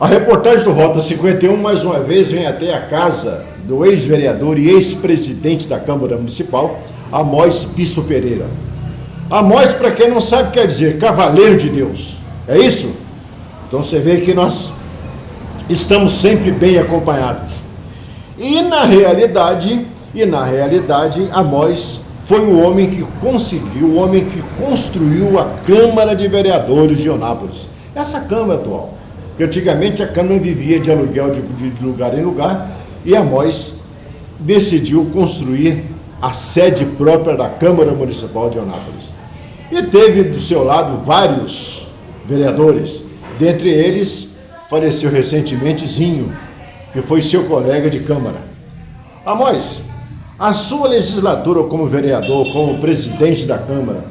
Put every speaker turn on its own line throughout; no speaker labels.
A reportagem do Rota 51, mais uma vez, vem até a casa do ex-vereador e ex-presidente da Câmara Municipal, Amós Bispo Pereira. Amós, para quem não sabe, quer dizer cavaleiro de Deus. É isso? Então você vê que nós estamos sempre bem acompanhados. E na realidade, Amós foi o homem que conseguiu, o homem que construiu a Câmara de Vereadores de Eunápolis. Essa Câmara atual. Porque antigamente a Câmara vivia de aluguel de lugar em lugar e Amós decidiu construir a sede própria da Câmara Municipal de Eunápolis. E teve do seu lado vários vereadores, dentre eles faleceu recentemente Zinho, que foi seu colega de Câmara. Amós, a sua legislatura como vereador, como presidente da Câmara,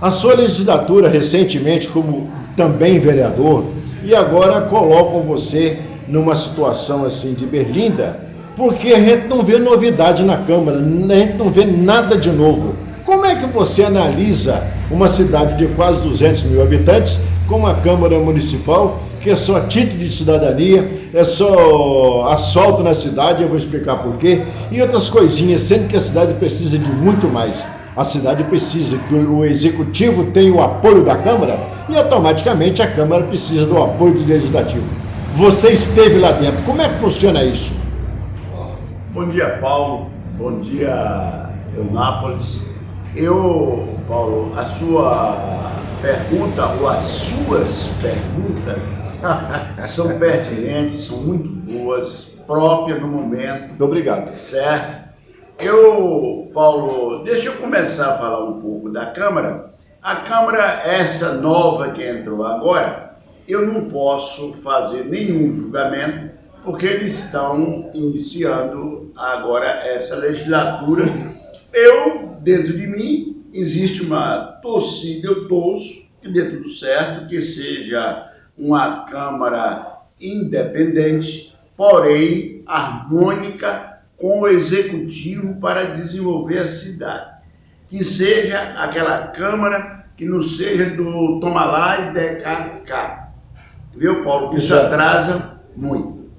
a sua legislatura recentemente como também vereador, e agora colocam você numa situação assim de berlinda, porque a gente não vê novidade na Câmara, a gente não vê nada de novo. Como é que você analisa uma cidade de quase 200 mil habitantes, como a Câmara Municipal, que é só título de cidadania, é só asfalto na cidade, eu vou explicar por quê, e outras coisinhas, sendo que a cidade precisa de muito mais. A cidade precisa que o Executivo tenha o apoio da Câmara e automaticamente a Câmara precisa do apoio do Legislativo. Você esteve lá dentro, como é que funciona isso?
Bom dia, Paulo. Bom dia, Eunápolis. Paulo, a sua pergunta ou as suas perguntas são pertinentes, são muito boas, próprias no momento.
Muito obrigado.
Certo? Paulo, deixa eu começar a falar um pouco da Câmara. A Câmara, essa nova que entrou agora, eu não posso fazer nenhum julgamento, porque eles estão iniciando agora essa legislatura. Dentro de mim, existe uma torcida, eu torço, que dê tudo certo, que seja uma Câmara independente, porém harmônica, com o Executivo para desenvolver a cidade. Que seja aquela Câmara que não seja do toma lá e dê cá. Viu, Paulo? Isso atrasa muito.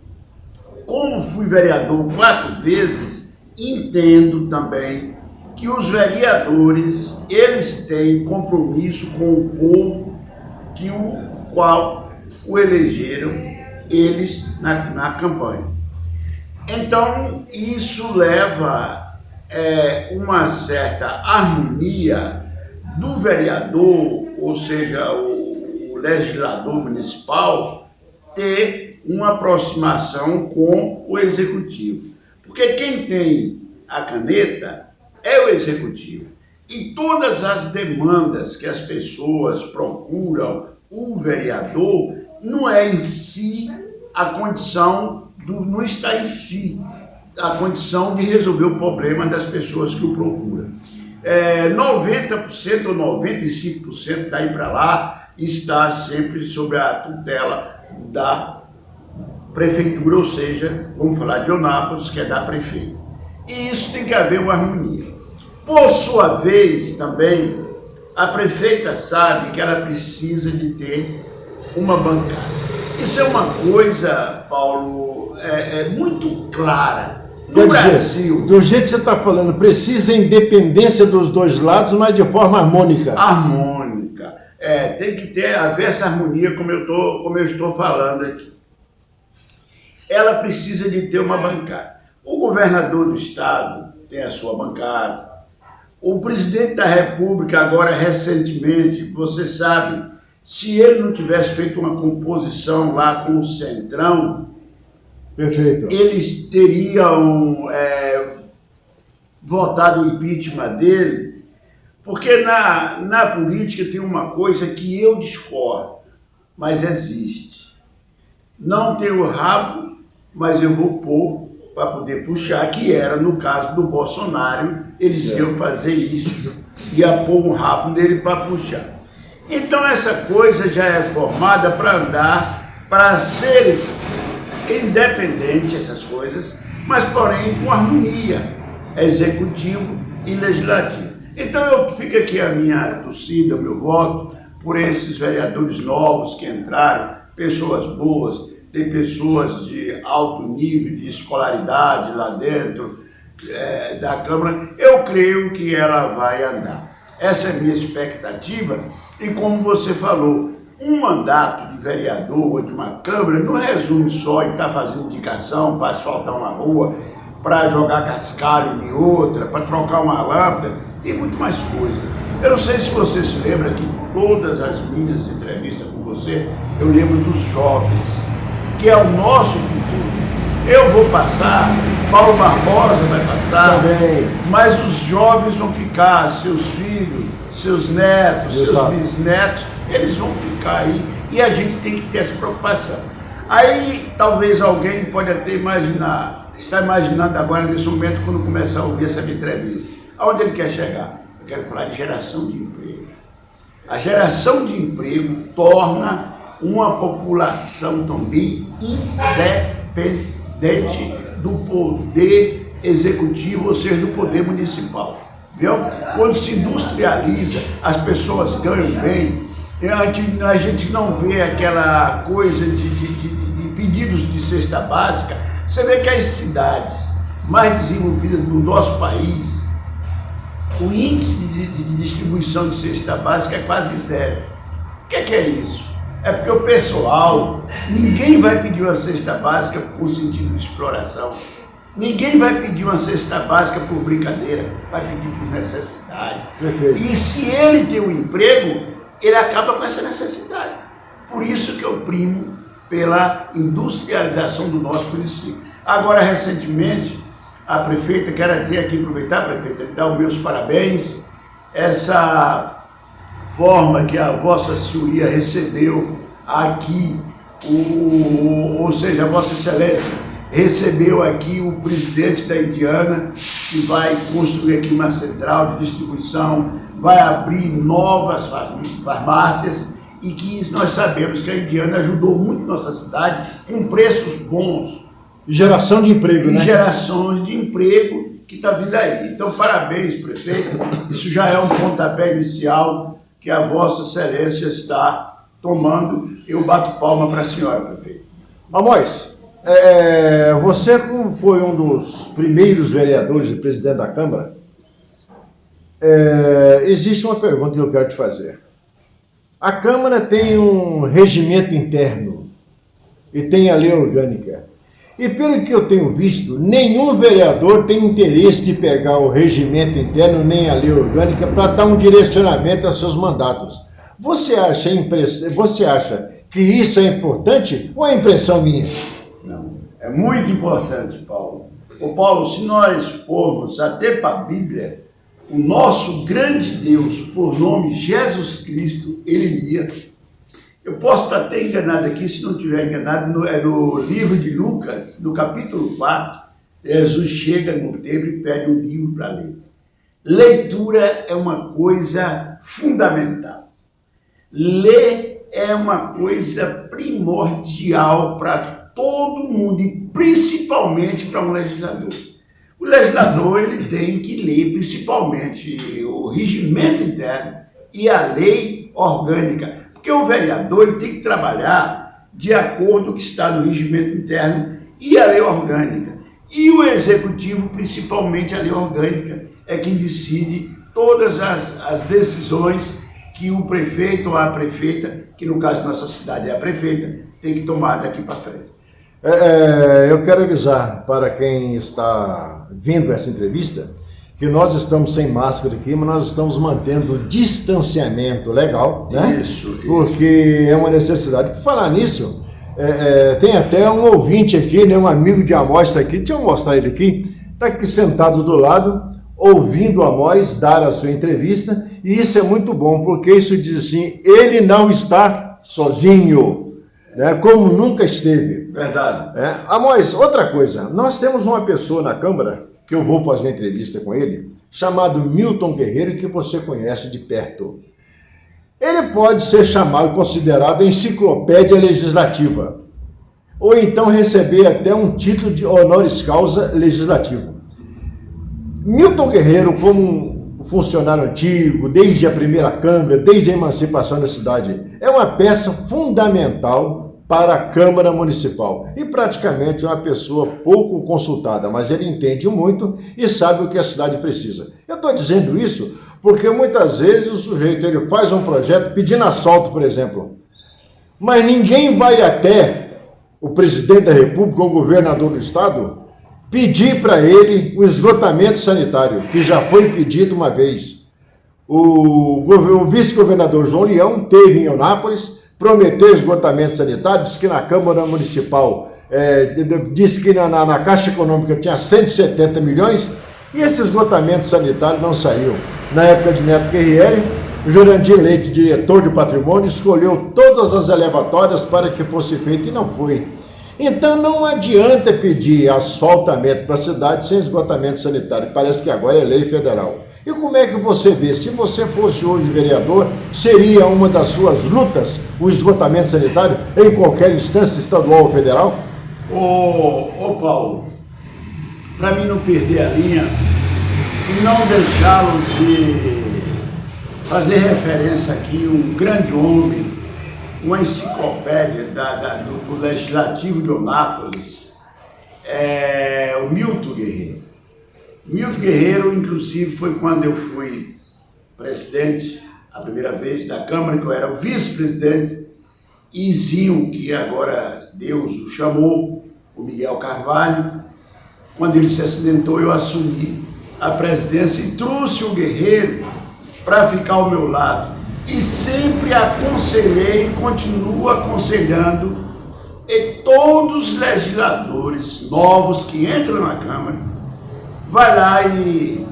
Como fui vereador 4 vezes, entendo também que os vereadores, eles têm compromisso com o povo o qual o elegeram eles na campanha. Então, isso leva uma certa harmonia do vereador, ou seja, o legislador municipal, ter uma aproximação com o executivo. Porque quem tem a caneta é o executivo. E todas as demandas que as pessoas procuram o vereador, não é em si a condição não está em si a condição de resolver o problema das pessoas que o procuram. 90% ou 95% daí para lá está sempre sob a tutela da prefeitura, ou seja, vamos falar de Eunápolis, que é da prefeita. E isso tem que haver uma harmonia. Por sua vez, também, a prefeita sabe que ela precisa de ter uma bancada. Isso é uma coisa, Paulo, muito clara. No Brasil,
do jeito que você está falando, precisa independência dos dois lados, mas de forma harmônica.
Harmônica. Tem que haver essa harmonia, como eu estou falando aqui. Ela precisa de ter uma bancada. O governador do estado tem a sua bancada. O presidente da República, agora recentemente, você sabe, se ele não tivesse feito uma composição lá com o Centrão,
perfeito,
eles teriam votado o impeachment dele, porque na política tem uma coisa que eu discordo, mas existe. Não tenho rabo, mas eu vou pôr para poder puxar, que era no caso do Bolsonaro, eles iam fazer isso, ia pôr um rabo nele para puxar. Então essa coisa já é formada para andar, para seres independentes, essas coisas, mas porém com harmonia, executivo e legislativo. Então eu fico aqui a minha torcida, o meu voto, por esses vereadores novos que entraram, pessoas boas, tem pessoas de alto nível de escolaridade lá dentro da Câmara. Eu creio que ela vai andar. Essa é a minha expectativa. E como você falou, um mandato de vereador ou de uma Câmara não resume só em estar fazendo indicação para asfaltar uma rua, para jogar cascalho em outra, para trocar uma lâmpada. Tem muito mais coisa. Eu não sei se você se lembra que todas as minhas entrevistas com você, eu lembro dos jovens, que é o nosso futuro. Eu vou passar, Paulo Barbosa vai passar,
também.
Mas os jovens vão ficar, seus filhos, seus netos,
Exato.
seus bisnetos, eles vão ficar aí e a gente tem que ter essa preocupação. Aí talvez alguém pode até está imaginando agora nesse momento, quando começar a ouvir essa minha entrevista, aonde ele quer chegar? Eu quero falar de geração de emprego. A geração de emprego torna uma população também independente do poder executivo, ou seja, do poder municipal. Viu? Quando se industrializa, as pessoas ganham bem, a gente não vê aquela coisa de pedidos de cesta básica. Você vê que as cidades mais desenvolvidas do nosso país, o índice de distribuição de cesta básica é quase zero. O que é isso? É porque o pessoal, ninguém vai pedir uma cesta básica por sentido de exploração. Ninguém vai pedir uma cesta básica por brincadeira, vai pedir por necessidade.
Perfeito.
E se ele tem um emprego, ele acaba com essa necessidade. Por isso que eu primo pela industrialização do nosso município. Agora, recentemente, a prefeita, quero até aqui aproveitar, prefeita, dar os meus parabéns, essa forma que a Vossa Senhoria recebeu aqui, ou seja, a Vossa Excelência recebeu aqui o presidente da Indiana, que vai construir aqui uma central de distribuição, vai abrir novas farmácias, e que nós sabemos que a Indiana ajudou muito nossa cidade com preços bons.
Geração de emprego, né?
Gerações de emprego que está vindo aí. Então, parabéns, prefeito. Isso já é um pontapé inicial que a Vossa Excelência está tomando. Eu bato palma para a senhora, prefeito.
Amós, você como foi um dos primeiros vereadores e presidente da Câmara, existe uma pergunta que eu quero te fazer. A Câmara tem um regimento interno e tem a lei orgânica. E pelo que eu tenho visto, nenhum vereador tem interesse de pegar o regimento interno nem a lei orgânica para dar um direcionamento aos seus mandatos. Você acha que isso é importante ou é impressão minha?
Não, é muito importante, Paulo. Ô Paulo, se nós formos até para a Bíblia, o nosso grande Deus, por nome Jesus Cristo, ele lia. Eu posso estar até enganado aqui, se não estiver enganado, no livro de Lucas, no capítulo 4, Jesus chega no templo e pede um livro para ler. Leitura é uma coisa fundamental. Ler é uma coisa primordial para todo mundo, e principalmente para um legislador. O legislador ele tem que ler principalmente o regimento interno e a lei orgânica. Porque o vereador ele tem que trabalhar de acordo com o que está no regimento interno e a lei orgânica. E o executivo, principalmente a lei orgânica, é quem decide todas as decisões que o prefeito ou a prefeita, que no caso da nossa cidade é a prefeita, tem que tomar daqui para frente.
Eu quero avisar para quem está vendo essa entrevista que nós estamos sem máscara aqui, mas nós estamos mantendo o distanciamento legal, né?
Isso.
Porque é uma necessidade. Por falar nisso, tem até um ouvinte aqui, né? Um amigo de Amós está aqui, deixa eu mostrar ele aqui, está aqui sentado do lado, ouvindo Amós dar a sua entrevista, e isso é muito bom, porque isso diz assim, ele não está sozinho, né? Como nunca esteve.
Verdade.
Amós, outra coisa, nós temos uma pessoa na Câmara, que eu vou fazer uma entrevista com ele, chamado Milton Guerreiro, que você conhece de perto. Ele pode ser chamado, considerado enciclopédia legislativa, ou então receber até um título de honoris causa legislativo. Milton Guerreiro, como um funcionário antigo, desde a primeira Câmara, desde a emancipação da cidade, é uma peça fundamental para a Câmara Municipal. E praticamente é uma pessoa pouco consultada, mas ele entende muito e sabe o que a cidade precisa. Eu estou dizendo isso porque muitas vezes o sujeito ele faz um projeto pedindo asfalto, por exemplo, mas ninguém vai até o presidente da República ou o governador do estado pedir para ele o esgotamento sanitário, que já foi pedido uma vez. O vice-governador João Leão teve em Eunápolis, prometeu esgotamento sanitário, disse que na Câmara Municipal, disse que na Caixa Econômica tinha 170 milhões, e esse esgotamento sanitário não saiu. Na época de Neto Guerrieri, o Jurandir Leite, diretor de patrimônio, escolheu todas as elevatórias para que fosse feito e não foi. Então não adianta pedir asfaltamento para a cidade sem esgotamento sanitário. Parece que agora é lei federal. E como é que você vê? Se você fosse hoje vereador, seria uma das suas lutas o esgotamento sanitário em qualquer instância estadual ou federal?
Ô Paulo, para mim não perder a linha e não deixá-lo de fazer referência aqui um grande homem, uma enciclopédia do Legislativo de Eunápolis, o Milton Guerreiro. Milton Guerreiro, inclusive, foi quando eu fui presidente, a primeira vez, da Câmara, que eu era o vice-presidente, e Zinho, que agora Deus o chamou, o Miguel Carvalho, quando ele se acidentou, eu assumi a presidência e trouxe o Guerreiro para ficar ao meu lado. E sempre aconselhei e continuo aconselhando todos os legisladores novos que entram na Câmara, vai lá e...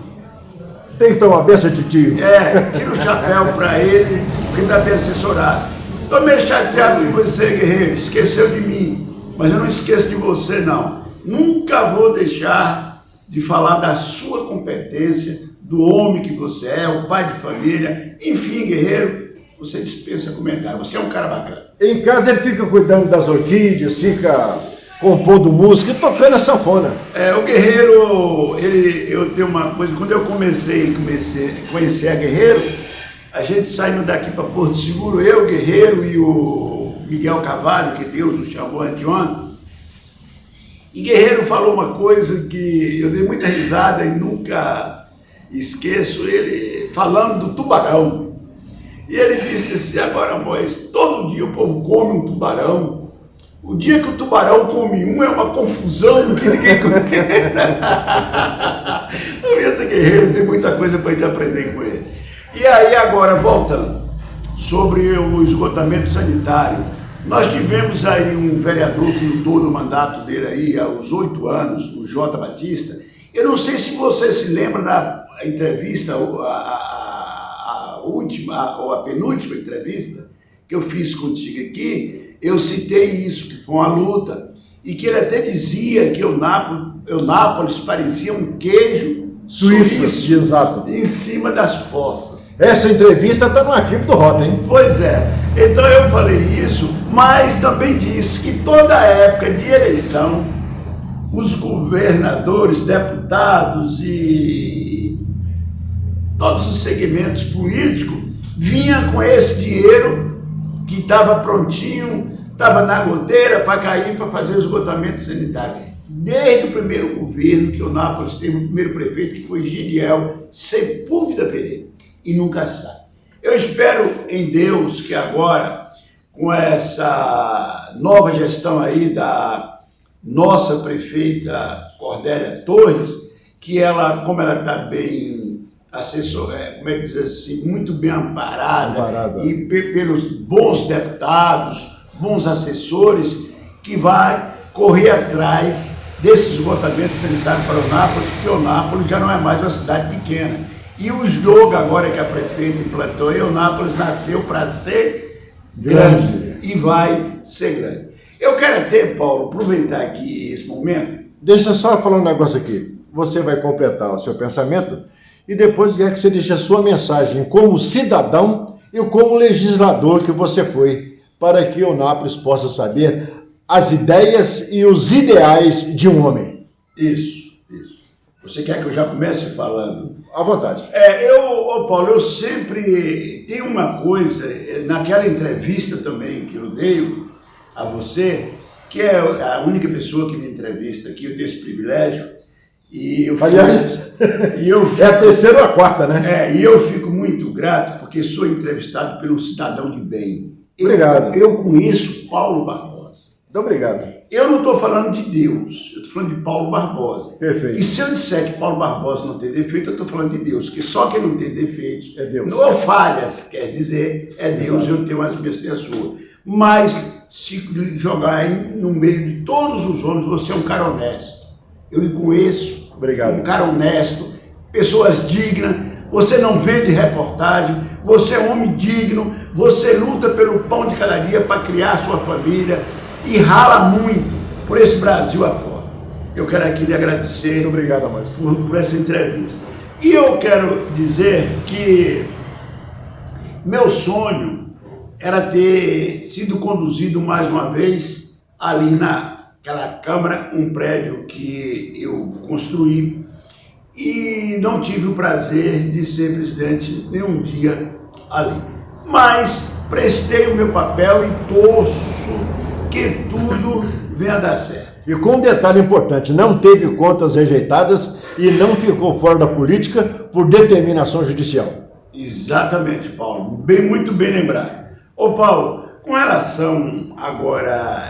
Tem que tomar benção de tio.
Tira o chapéu para ele, porque está bem assessorado. Estou meio chateado com você, Guerreiro, esqueceu de mim, mas eu não esqueço de você, não. Nunca vou deixar de falar da sua competência, do homem que você é, o pai de família. Enfim, Guerreiro, você dispensa comentário, você é um cara bacana.
Em casa ele fica cuidando das orquídeas, fica compondo música e tocando a sanfona.
O Guerreiro, eu tenho uma coisa, quando eu comecei a conhecer a Guerreiro, a gente saindo daqui para Porto Seguro, eu, Guerreiro e o Miguel Carvalho, que Deus o chamou anteontem, e Guerreiro falou uma coisa que eu dei muita risada e nunca esqueço, ele falando do tubarão. E ele disse assim: agora, moço, todo dia o povo come um tubarão. O dia que o tubarão come um é uma confusão que ninguém comenta. O Milton Guerreiro tem muita coisa para a gente aprender com ele. E aí agora, voltando, sobre o esgotamento sanitário, nós tivemos aí um vereador que lutou no mandato dele aí aos 8 anos, o J. Batista. Eu não sei se você se lembra na entrevista, a última ou a penúltima entrevista que eu fiz contigo aqui, eu citei isso, que foi uma luta, e que ele até dizia que Eunápolis parecia um queijo suíço
exato,
em cima das fossas.
Essa entrevista está no arquivo do Rota, hein?
Pois é. Então eu falei isso, mas também disse que toda época de eleição, os governadores, deputados e todos os segmentos políticos vinham com esse dinheiro que estava prontinho, estava na goteira para cair, para fazer o esgotamento sanitário. Desde o primeiro governo que Eunápolis teve o primeiro prefeito, que foi Gidiel Sepúlveda Pereira, e nunca sai. Eu espero em Deus que agora, com essa nova gestão aí da nossa prefeita Cordélia Torres, que ela, como ela está bem como é que diz assim, muito bem amparada. E pelos bons deputados, bons assessores, que vai correr atrás desse esgotamento sanitário para Eunápolis, porque Eunápolis já não é mais uma cidade pequena. E o slogan agora que a prefeita implantou, Eunápolis nasceu para ser grande e vai ser grande. Eu quero até, Paulo, aproveitar aqui esse momento.
Deixa eu só falar um negócio aqui. Você vai completar o seu pensamento e depois quero que você deixe a sua mensagem como cidadão e como legislador que você foi, para que Eunápolis possa saber as ideias e os ideais de um homem.
Isso. Você quer que eu já comece falando?
À vontade.
Paulo, eu sempre tenho uma coisa, naquela entrevista também que eu dei, a você, que é a única pessoa que me entrevista aqui, eu tenho esse privilégio. E eu
Aliás, é a terceira ou a quarta, né?
E eu fico muito grato porque sou entrevistado por um cidadão de bem.
Obrigado.
Eu conheço Paulo Barbosa.
Muito obrigado.
Eu não estou falando de Deus, eu estou falando de Paulo Barbosa.
Perfeito.
E se eu disser que Paulo Barbosa não tem defeito, eu estou falando de Deus, que só quem não tem defeitos,
é Deus.
Ou falhas, quer dizer, é Deus. Exato. Eu tenho as minhas, tem a sua. Mas se jogar no meio de todos os homens, você é um cara honesto. Eu lhe conheço.
Obrigado.
Um cara honesto, pessoas dignas, você não vende reportagem, você é um homem digno, você luta pelo pão de cada dia para criar sua família e rala muito por esse Brasil afora. Eu quero aqui lhe agradecer.
Muito obrigado, Márcio.
Por essa entrevista. E eu quero dizer que meu sonho era ter sido conduzido mais uma vez ali naquela Câmara, um prédio que eu construí, e não tive o prazer de ser presidente nenhum dia ali. Mas prestei o meu papel e torço que tudo venha a dar certo.
E com um detalhe importante, não teve contas rejeitadas e não ficou fora da política por determinação judicial.
Exatamente, Paulo. Muito bem lembrado. Ô Paulo, com relação agora,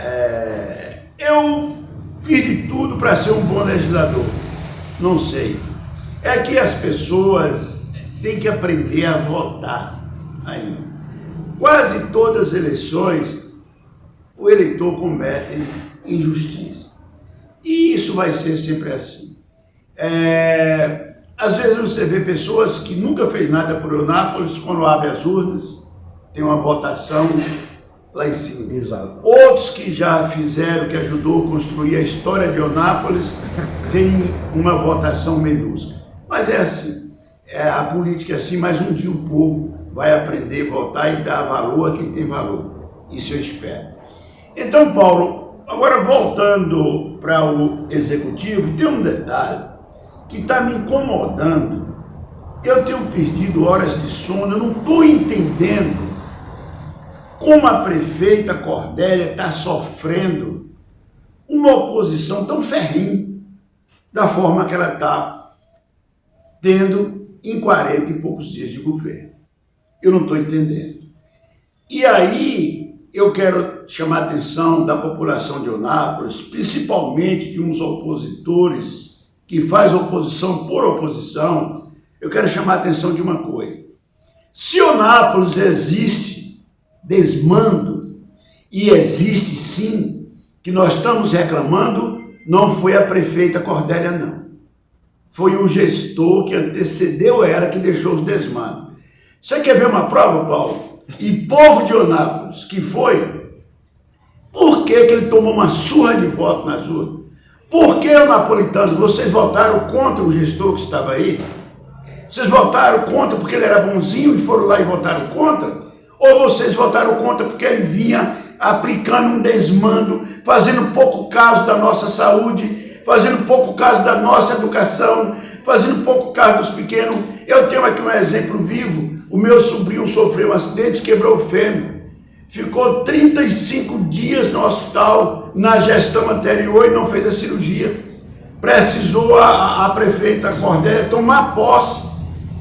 eu fiz de tudo para ser um bom legislador. Não sei. É que as pessoas têm que aprender a votar ainda. Quase todas as eleições, o eleitor comete injustiça. E isso vai ser sempre assim. Às vezes você vê pessoas que nunca fez nada por Eunápolis, quando abre as urnas, tem uma votação lá em cima.
Exato.
Outros que já fizeram, que ajudou a construir a história de Eunápolis, tem uma votação minúscula. Mas é assim, a política é assim, mas um dia o povo vai aprender a votar e dar valor a quem tem valor. Isso eu espero. Então, Paulo, agora voltando para o executivo, tem um detalhe que está me incomodando. Eu tenho perdido horas de sono, eu não estou entendendo como a prefeita Cordélia está sofrendo uma oposição tão ferrenha da forma que ela está tendo em 40 e poucos dias de governo. Eu não estou entendendo. E aí eu quero chamar a atenção da população de Eunápolis, principalmente de uns opositores que fazem oposição por oposição. Eu quero chamar a atenção de uma coisa. Se Eunápolis existe desmando, e existe sim, que nós estamos reclamando, não foi a prefeita Cordélia, não. Foi um gestor que antecedeu ela, que deixou os desmandos. Você quer ver uma prova, Paulo? E povo de Eunápolis, que foi, por que ele tomou uma surra de voto nas urnas? Por que, napolitano, vocês votaram contra o gestor que estava aí? Vocês votaram contra porque ele era bonzinho e foram lá e votaram contra? Ou vocês votaram contra porque ele vinha aplicando um desmando, fazendo pouco caso da nossa saúde, fazendo pouco caso da nossa educação, fazendo pouco caso dos pequenos? Eu tenho aqui um exemplo vivo. O meu sobrinho sofreu um acidente, quebrou o fêmur. Ficou 35 dias no hospital, na gestão anterior, e não fez a cirurgia. Precisou a prefeita Cordélia tomar posse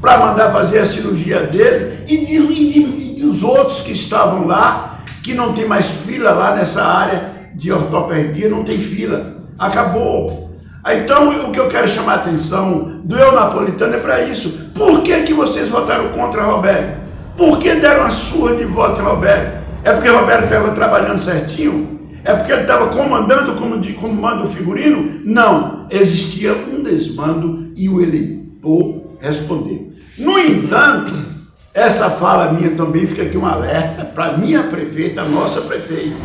para mandar fazer a cirurgia dele e dos outros que estavam lá, que não tem mais fila lá nessa área de ortopedia, não tem fila. Acabou. Então, o que eu quero chamar a atenção do Eunapolitano é para isso. Por que vocês votaram contra Roberto? Por que deram a surra de voto em Roberto? É porque Roberto estava trabalhando certinho? É porque ele estava comandando como manda o figurino? Não. Existia um desmando e o eleitor respondeu. No entanto, essa fala minha também fica aqui um alerta para a minha prefeita, a nossa prefeita.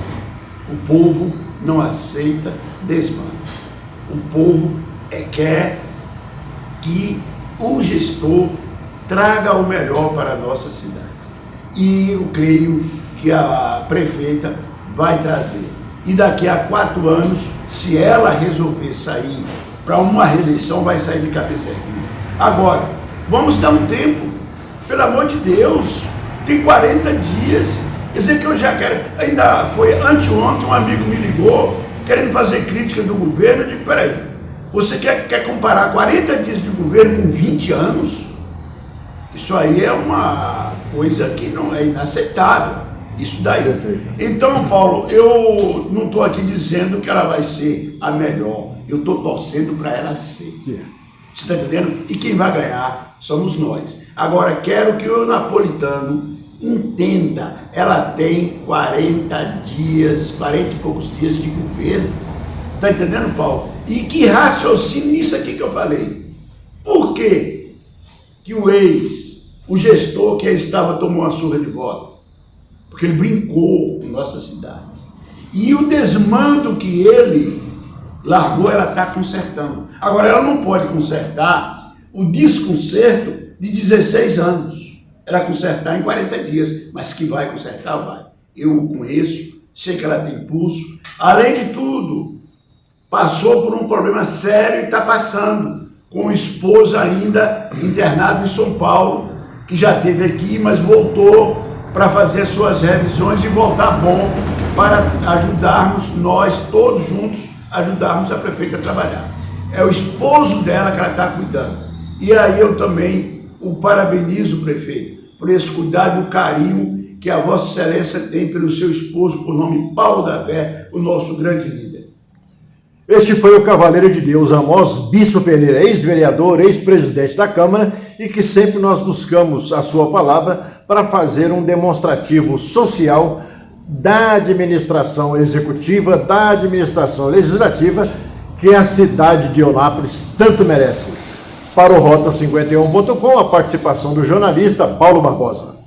O povo não aceita desmando. O povo quer que o gestor traga o melhor para a nossa cidade. E eu creio que a prefeita vai trazer. E daqui a 4 anos, se ela resolver sair para uma reeleição, vai sair de cabeça erguida. Agora, vamos dar um tempo. Pelo amor de Deus, tem 40 dias. Quer dizer que eu já quero. Ainda foi anteontem, um amigo me ligou querendo fazer crítica do governo. Eu digo, peraí, você quer comparar 40 dias de governo com 20 anos? Isso aí é uma coisa que não é inaceitável. Isso daí.
Perfeito.
Então, Paulo, eu não estou aqui dizendo que ela vai ser a melhor. Eu estou torcendo para ela ser.
Sim.
Você está entendendo? E quem vai ganhar somos nós. Agora, quero que o Napolitano entenda, ela tem 40 dias, 40 e poucos dias de governo. Está entendendo, Paulo? E que raciocínio nisso aqui que eu falei. Por quê que o gestor que aí estava, tomou uma surra de voto? Porque ele brincou com nossa cidade. E o desmando que ele largou, ela está consertando. Agora, ela não pode consertar o desconcerto de 16 anos. Ela consertar em 40 dias, mas que vai consertar, vai. Eu o conheço, sei que ela tem pulso. Além de tudo, passou por um problema sério e está passando, com o esposo ainda internado em São Paulo, que já esteve aqui, mas voltou para fazer suas revisões e voltar bom para ajudarmos nós, todos juntos, ajudarmos a prefeita a trabalhar. É o esposo dela que ela está cuidando. E aí eu também o parabenizo, prefeito, por esse cuidado e o carinho que a Vossa Excelência tem pelo seu esposo, por nome Paulo da Fé, o nosso grande líder.
Este foi o Cavaleiro de Deus, Amós Bispo Pereira, ex-vereador, ex-presidente da Câmara, e que sempre nós buscamos a sua palavra para fazer um demonstrativo social da administração executiva, da administração legislativa, que a cidade de Eunápolis tanto merece. Para o Rota51.com, a participação do jornalista Paulo Barbosa.